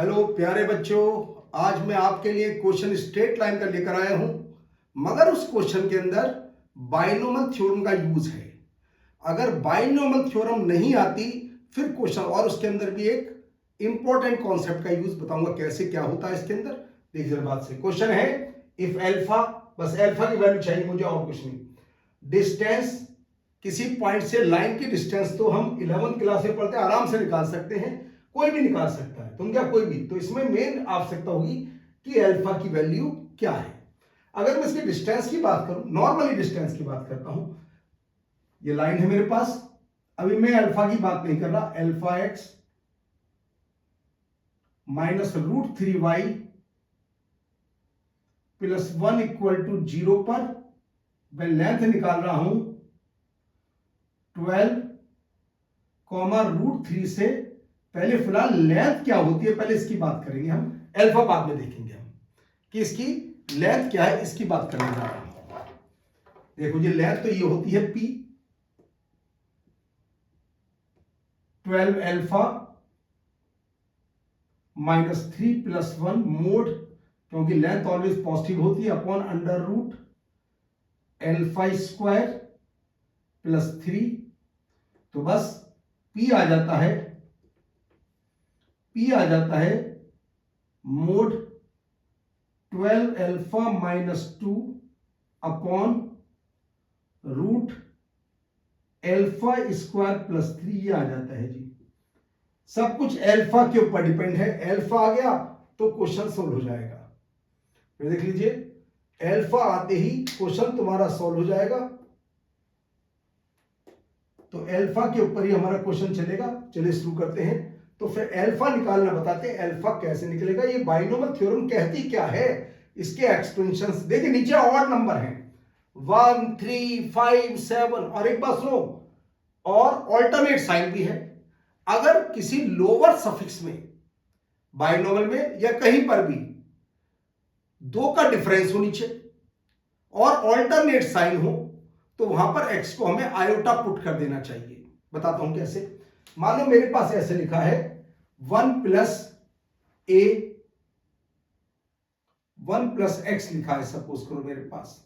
Hello प्यारे बच्चों, आज मैं आपके लिए क्वेश्चन स्ट्रेट लाइन का लेकर आया हूं, मगर उस क्वेश्चन के अंदर बाइनोमियल थ्योरम का यूज है। अगर बाइनोमियल थ्योरम नहीं आती फिर क्वेश्चन, और उसके अंदर भी एक इंपॉर्टेंट कॉन्सेप्ट का यूज बताऊंगा कैसे क्या होता है इसके अंदर। देखिए जरा बात से, क्वेश्चन है इफ एल्फा, बस एल्फा की वैल्यू चाहिए मुझे और कुछ नहीं। डिस्टेंस, किसी पॉइंट से लाइन की डिस्टेंस तो हम 11th क्लास में पढ़ते हैं, आराम से निकाल सकते हैं, कोई भी निकाल सकता है, तुम क्या कोई भी। तो इसमें मेन आवश्यकता होगी कि अल्फा की वैल्यू क्या है। अगर मैं इसकी डिस्टेंस की बात करूं, नॉर्मली डिस्टेंस की बात करता हूं, ये लाइन है मेरे पास, अभी मैं अल्फा की बात नहीं कर रहा, alpha x minus √3y plus 1 equal to 0 पर मैं लेंथ निकाल रहा हूं 12 √3 से। पहले फिलहाल लेंथ क्या होती है पहले इसकी बात करेंगे हम, अल्फा बाद में देखेंगे हम कि इसकी लेंथ क्या है, इसकी बात करने जा रहा हूं। देखो ये लेंथ तो ये होती है p, 12 alpha minus 3 plus 1 mod, क्योंकि लेंथ ऑलवेज पॉजिटिव होती है, upon under root alpha square plus 3। तो बस p आ जाता है mod 12 alpha minus 2 upon root alpha square plus 3, ये आ जाता है जी। सब कुछ अल्फा के ऊपर डिपेंड है, अल्फा आ गया तो क्वेश्चन सोल्व हो जाएगा। फिर देख लीजिए, अल्फा आते ही क्वेश्चन तुम्हारा सोल्व हो जाएगा। तो अल्फा के ऊपर ही हमारा क्वेश्चन चलेगा। चलिए शुरू करते हैं। तो फिर अल्फा निकालना बताते हैं, अल्फा कैसे निकलेगा, ये बाइनोमियल थ्योरम कहती क्या है, इसके एक्सपेंशन देखिए। नीचे ऑड नंबर है 1 3 5 7, और एक बात सुनो, और ऑल्टरनेट साइन भी है। अगर किसी लोअर सफिक्स में, बाइनोमियल में या कहीं पर भी 2 का डिफरेंस हो नीचे और ऑल्टरनेट साइन हो, तो वहां पर x को हमें आयोटा पुट कर देना चाहिए। बताता हूं कैसे। मान लो मेरे पास ऐसे लिखा है 1 प्लस x लिखा है, सपोज करो मेरे पास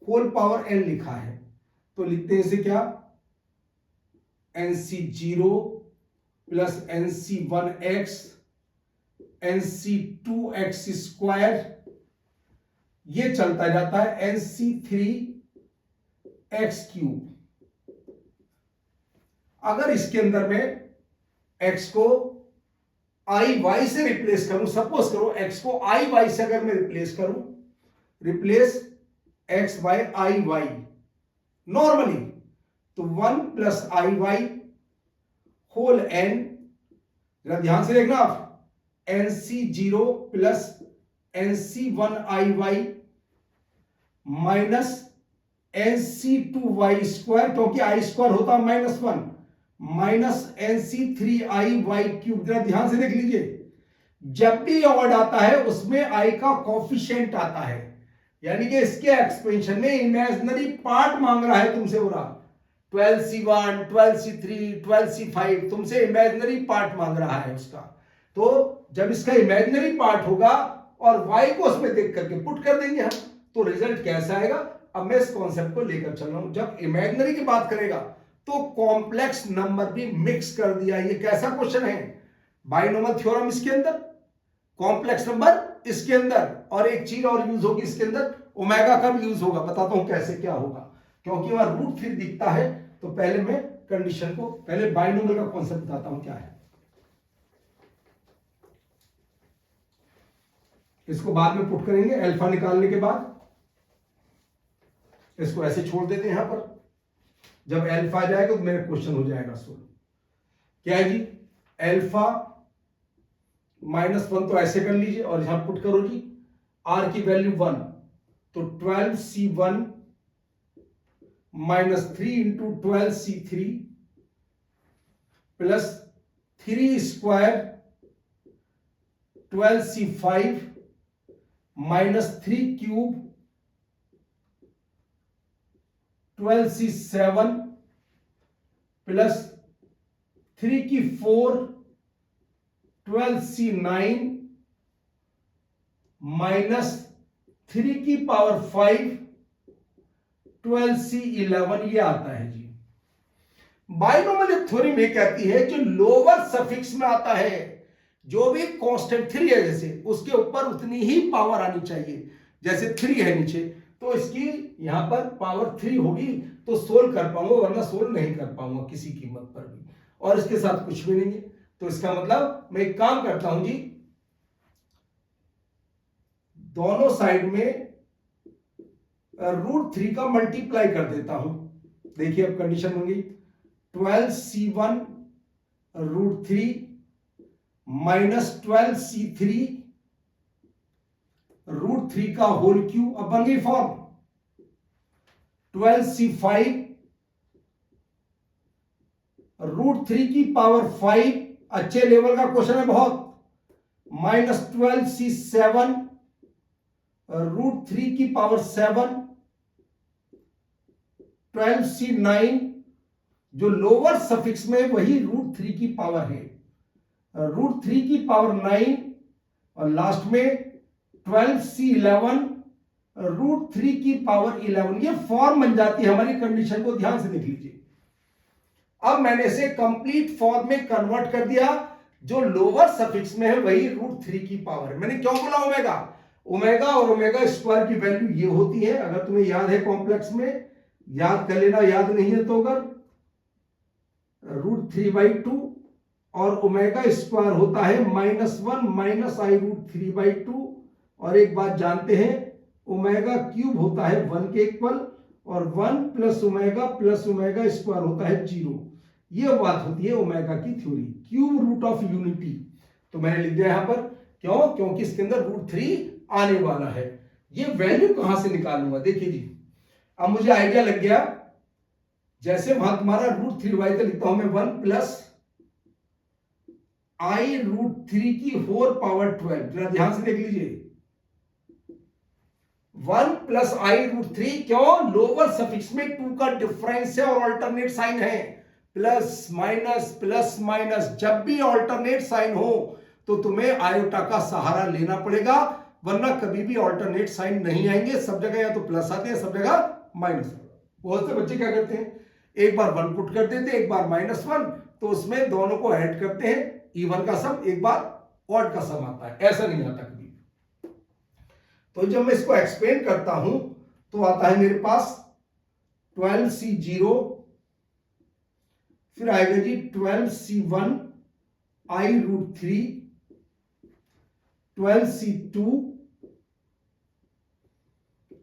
होल पावर n लिखा है, तो लिखते हैं इसे क्या, nc0 plus nc1x nc2x square, ये चलता जाता है nc3x3। अगर इसके अंदर में x को आई वाई से रिप्लेस करूं, सपोज करो x को आई वाई से अगर मैं रिप्लेस करूं, रिप्लेस x बाय आई वाई नॉर्मली, तो 1 प्लस आई वाई होल n, जरा ध्यान से देखना आप, nc0 plus nc1 minus nc2y square, क्योंकि आई स्क्वायर होता -1, माइनस nc3y3। जरा ध्यान से देख लीजिए, जब भी ऑड आता है उसमें i का कोफिशिएंट आता है, यानी कि इसके एक्सपेंशन में इमेजिनरी पार्ट मांग रहा है तुमसे, हो रहा 12c1 12c3 12c5, तुमसे इमेजिनरी पार्ट मांग रहा है उसका। तो जब इसका इमेजिनरी पार्ट होगा और y को उसमें देख करके पुट कर देंगे हम, तो रिजल्ट कैसा आएगा। अब मैं इस कॉन्सेप्ट को लेकर चल रहा हूं, जब इमेजिनरी की बात करेगा तो कॉम्प्लेक्स नंबर भी मिक्स कर दिया। ये कैसा क्वेश्चन है, बाइनोमियल थ्योरम इसके अंदर, कॉम्प्लेक्स नंबर इसके अंदर, और एक चीज और यूज होगी इसके अंदर, ओमेगा का भी यूज होगा। बताता हूं कैसे क्या होगा, क्योंकि वहां √3 दिखता है। तो पहले मैं कंडीशन को, पहले बाइनोमियल का कॉन्सेप्ट बताता हूं क्या है, इसको बाद में पुट करेंगे अल्फा निकालने के बाद। इसको ऐसे छोड़ देते हैं यहां पर, जब अल्फा आ जाएगा तो मेरा क्वेश्चन हो जाएगा सोल्व। क्या है जी, अल्फा -1 तो ऐसे कर लीजिए और यहां पुट करो जी, r की वैल्यू 1, तो 12c1 minus 3 into 12c3 plus 3 square 12c5 minus 3 cube 12c7 plus 3 की 4 12c9 -3⁵ 12c11 ये आता है जी। बाइनोमियल थ्योरम ये कहती है जो लोअर सफिक्स में आता है, जो भी कांस्टेंट 3 है जैसे, उसके ऊपर उतनी ही पावर आनी चाहिए। जैसे 3 है नीचे, तो इसकी यहां पर पावर 3 होगी तो सोल्व कर पाऊंगा, वरना सोल्व नहीं कर पाऊंगा किसी कीमत पर भी, और इसके साथ कुछ भी नहीं है। तो इसका मतलब मैं एक काम करता हूं जी, दोनों साइड में √3 का मल्टीप्लाई कर देता हूं। देखिए अब कंडीशन होगी 12c1 √3 -12c3 √3 का होल क्यूब। अब बन गई फॉर्म 12c5 √3 की पावर 5, अच्छे लेवल का क्वेश्चन है बहुत, -12c7 √3 की पावर 7, 12c9 जो लोअर सफिक्स में वही √3 की पावर है, √3 की पावर 9, और लास्ट में 12c11 √3 की पावर 11। ये फॉर्म बन जाती है हमारी। कंडीशन को ध्यान से देख लीजिए। अब मैंने इसे कंप्लीट फॉर्म में कन्वर्ट कर दिया, जो लोअर सफिक्स में है वही √3 की पावर है। मैंने क्यों बोला ओमेगा? ओमेगा और ओमेगा स्क्वायर की वैल्यू ये होती है, अगर तुम्हें याद है कॉम्प्लेक्स में, याद कर लेना, याद नहीं है तो अगर √3/2 और ओमेगा स्क्वायर होता है -1 -i√3/2, और एक बात जानते हैं ओमेगा क्यूब होता है 1 के इक्वल, और 1 + ओमेगा + ओमेगा स्क्वायर होता है 0। ये बात होती है ओमेगा की theory, cube root of unity. तो मैंने लिख दिया यहां पर, क्यों? क्योंकि इसके अंदर √3 आने वाला है। ये वैल्यू कहां से निकालूंगा? देखिए जी, अब मुझे आइडिया लग गया। जैसे वहां तुम्हारा √3y तो लिखता हूं मैं 1 + i√3 की होल पावर 12। जरा ध्यान से देख लीजिए, 1 + i√3, क्यों? लोअर सफिक्स में 2 का डिफरेंस है और ऑल्टरनेट साइन है, प्लस माइनस। जब भी ऑल्टरनेट साइन हो तो तुम्हें आयोटा का सहारा लेना पड़ेगा, वरना कभी भी ऑल्टरनेट साइन नहीं आएंगे। सब जगह या तो प्लस आते हैं, सब जगह माइनस। बहुत से बच्चे क्या करते हैं, एक बार 1 पुट कर देते हैं, एक बार -1, तो उसमें दोनों को ऐड करते हैं, इवन का सम, एक बार ऑड का सम आता है। ऐसा नहीं आता कभी। तो जब मैं इसको एक्सपेंड करता हूं तो आता है मेरे पास 12c0, फिर आएगा जी 12c1 i√3, 12c2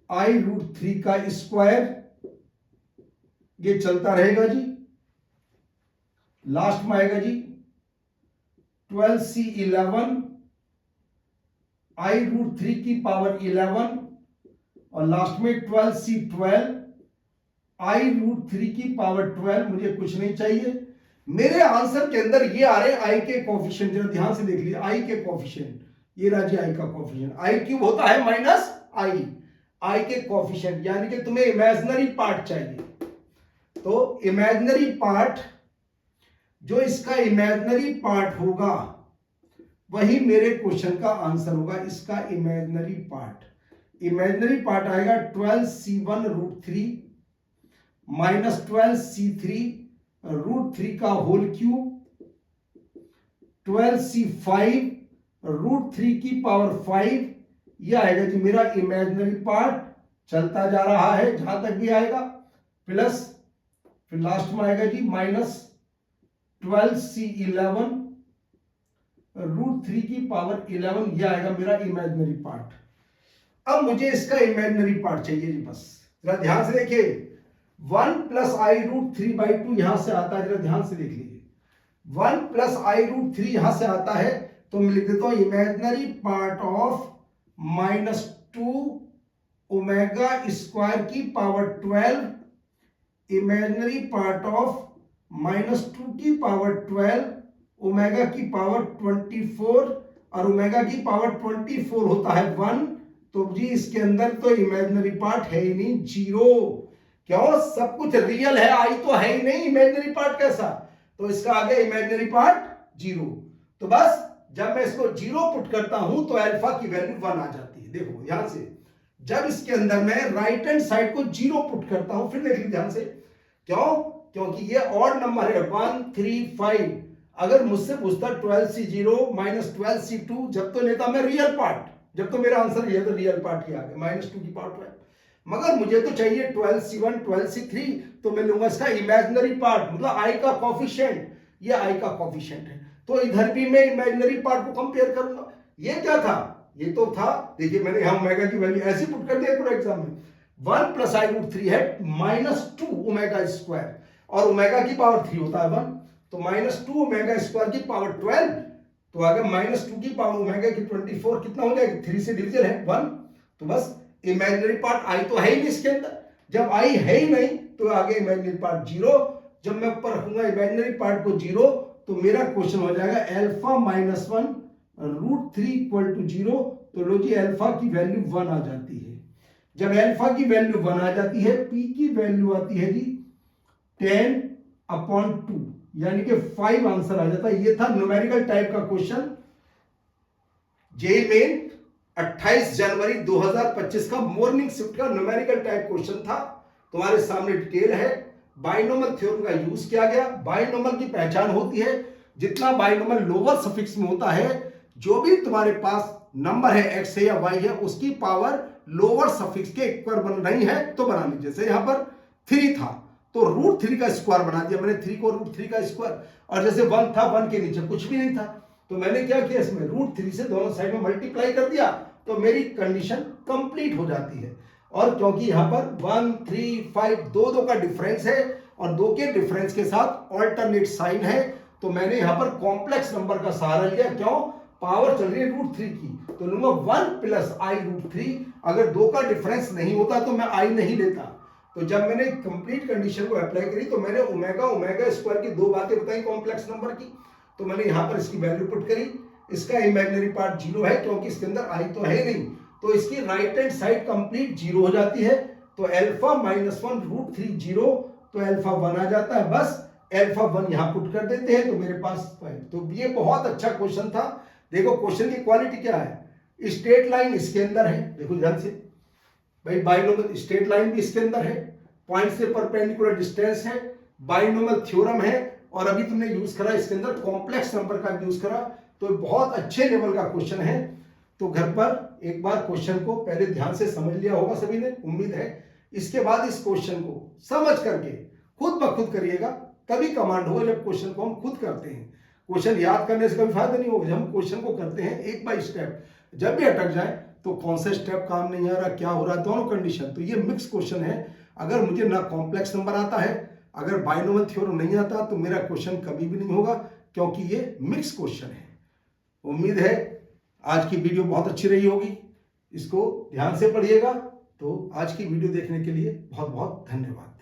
i√3 का स्क्वायर, ये चलता रहेगा जी। लास्ट में आएगा जी 12c11 i√3 की पावर 11, और लास्ट में 12c12 i√3 की पावर 12। मुझे कुछ नहीं चाहिए। मेरे आंसर के अंदर ये आ रहे आई के कोफिशिएंट। जरा ध्यान से देख लीजिए, आई के कोफिशिएंट, ये राजी आई का कोफिशिएंट। आई क्यूब होता है -i, आई के कोफिशिएंट, यानी कि तुम्हें इमेजिनरी पार्ट चाहिए। तो इमेजिनरी पार्ट, जो इसका इमेजिनरी पार्ट होगा वही मेरे क्वेश्चन का आंसर होगा। इसका इमेजिनरी पार्ट आएगा 12c1 √3 -12c3 √3 का होल क्यूब, 12c5 √3 की पावर 5। यह आएगा जी मेरा इमेजिनरी पार्ट। चलता जा रहा है जहां तक भी आएगा, प्लस, फिर लास्ट में आएगा जी -12c11 √3 की पावर 11। यह आएगा मेरा इमेजिनरी पार्ट। अब मुझे इसका इमेजिनरी पार्ट चाहिए जी, बस जरा ध्यान से देखिए। 1 + i√3/2 यहां से आता है, जरा ध्यान से देख लीजिए। 1 + i√3 यहां से आता है, तो मैं लिख देता हूं imaginary part of -2 omega square की पावर 12, इमेजिनरी पार्ट ऑफ -2 की पावर 12 ओमेगा की पावर 24, और ओमेगा की पावर 24 होता है 1। तो जी इसके अंदर तो इमेजिनरी पार्ट है ही नहीं, 0। क्यों? सब कुछ रियल है, आई तो है ही नहीं, इमेजिनरी पार्ट कैसा? तो इसका आ गया इमेजिनरी पार्ट 0। तो बस जब मैं इसको 0 पुट करता हूं तो अल्फा की वैल्यू 1 आ जाती है। देखो यहां से जब इसके अंदर मैं राइट हैंड साइड को 0 पुट करता हूं, फिर देखिए ध्यान से, क्यों? क्योंकि ये ऑड नंबर है 1 3 5। अगर मुझसे पूछता 12C0 माइनस 12C2, जब तो लेता मैं रियल पार्ट, जब तो मेरा आंसर ये तो रियल पार्ट ही आ गया -2 की पावर 12। मगर मुझे तो चाहिए 12C1 12C3, तो मैं लूंगा इसका इमेजिनरी पार्ट, मतलब आई का कॉफिशिएंट, ये आई का कॉफिशिएंट है, तो इधर भी मैं इमेजिनरी पार्ट को कंपेयर करूंगा। ये क्या था? ये तो था, देखिए मैंने यहां ओमेगा की वैल्यू ऐसे पुट कर दिया पूरा एग्जाम में, 1 + i√3 है -2 ओमेगा स्क्वायर, और ओमेगा की पावर 3 होता है 1, तो -2 ओमेगा स्क्वायर की पावर 12, तो आगे -2 की पावर ओमेगा की 24, कितना हो जाएगा? 3 से डिवीजन है 1, तो बस इमेजिनरी पार्ट आई तो है ही नहीं इसके अंदर। जब आई है ही नहीं तो आगे इमेजिनरी पार्ट 0, जब मैं ऊपर रखूंगा इमेजिनरी पार्ट को 0, तो मेरा क्वेश्चन हो जाएगा अल्फा -1 √3 = 0। तो लो जी, अल्फा की वैल्यू 1 आ जाती है। जब अल्फा की वैल्यू 1 आ जाती है, पी की वैल्यू आती है जी 10/2, यानी कि 5 आंसर आ जाता है। ये था न्यूमेरिकल टाइप का क्वेश्चन, जेईई मेन 28 जनवरी 2025 का मॉर्निंग शिफ्ट का न्यूमेरिकल टाइप क्वेश्चन था। तुम्हारे सामने डिटेल है, बाइनोमियल थ्योरम का यूज किया गया। बाइनोमियल की पहचान होती है, जितना बाइनोमियल लोअर सफिक्स में होता है, जो भी तुम्हारे पास नंबर है एक्स है या वाई है, उसकी पावर लोअर सफिक्स के इक्वल बन रही है तो बना लीजिए। जैसे यहां पर 3 था तो √3 का स्क्वायर बना दिया मैंने, 3 को √3 का स्क्वायर, और जैसे 1 था, 1 के नीचे कुछ भी नहीं था, तो मैंने क्या किया, इसमें √3 से दोनों साइड में मल्टीप्लाई कर दिया, तो मेरी कंडीशन कंप्लीट हो जाती है। और क्योंकि यहां पर 1 3 5 दो का डिफरेंस है, और 2 के डिफरेंस के साथ ऑल्टरनेट साइन है, तो मैंने यहां पर कॉम्प्लेक्स नंबर का सहारा लिया। क्यों? पावर चल रही है √3 की, तो लूंगा 1 + i√3। अगर 2 का डिफरेंस नहीं होता तो मैं i नहीं लेता। तो जब मैंने कंप्लीट कंडीशन को अप्लाई करी, तो मैंने ओमेगा स्क्वायर की 2 बातें बताई कॉम्प्लेक्स नंबर की, तो मैंने यहां पर इसकी वैल्यू पुट करी। इसका इमेजिनरी पार्ट 0 है, क्योंकि इसके अंदर i तो है नहीं, तो इसकी राइट हैंड साइड कंप्लीट 0 हो जाती है, तो अल्फा -1 √3 0, तो अल्फा 1 आ जाता है। बस अल्फा 1 यहां पुट कर देते हैं, तो मेरे पास 5। तो ये बहुत अच्छा क्वेश्चन था। देखो क्वेश्चन की क्वालिटी क्या है, स्ट्रेट लाइन इसके अंदर है, देखो ध्यान से भाई, बाइनोमियल स्ट्रेट लाइन भी इसके अंदर है, पॉइंट से परपेंडिकुलर डिस्टेंस है, बाइनोमियल थ्योरम है, और अभी तुमने यूज करा इसके अंदर कॉम्प्लेक्स नंबर का यूज करा, तो बहुत अच्छे लेवल का क्वेश्चन है। तो घर पर एक बार क्वेश्चन को पहले ध्यान से समझ लिया होगा सभी ने, उम्मीद है। इसके बाद इस क्वेश्चन को समझ करके खुद ब खुद करिएगा, तभी कमांड होगा जब क्वेश्चन को हम खुद करते हैं। क्वेश्चन याद करने से कभी फायदा नहीं होगा, जब हम क्वेश्चन को करते हैं एक बाय स्टेप, जब भी अटक जाए तो कौन सा स्टेप काम नहीं आ रहा, क्या हो रहा है, दोनों कंडीशन। तो ये मिक्स क्वेश्चन है। अगर मुझे ना कॉम्प्लेक्स नंबर आता है, अगर बाइनोमियल थ्योरम नहीं आता, तो मेरा क्वेश्चन कभी भी नहीं होगा, क्योंकि ये मिक्स क्वेश्चन है। उम्मीद है आज की वीडियो बहुत अच्छी रही होगी, इसको ध्यान से पढ़िएगा। तो आज की वीडियो देखने के लिए बहुत बहुत धन्यवाद।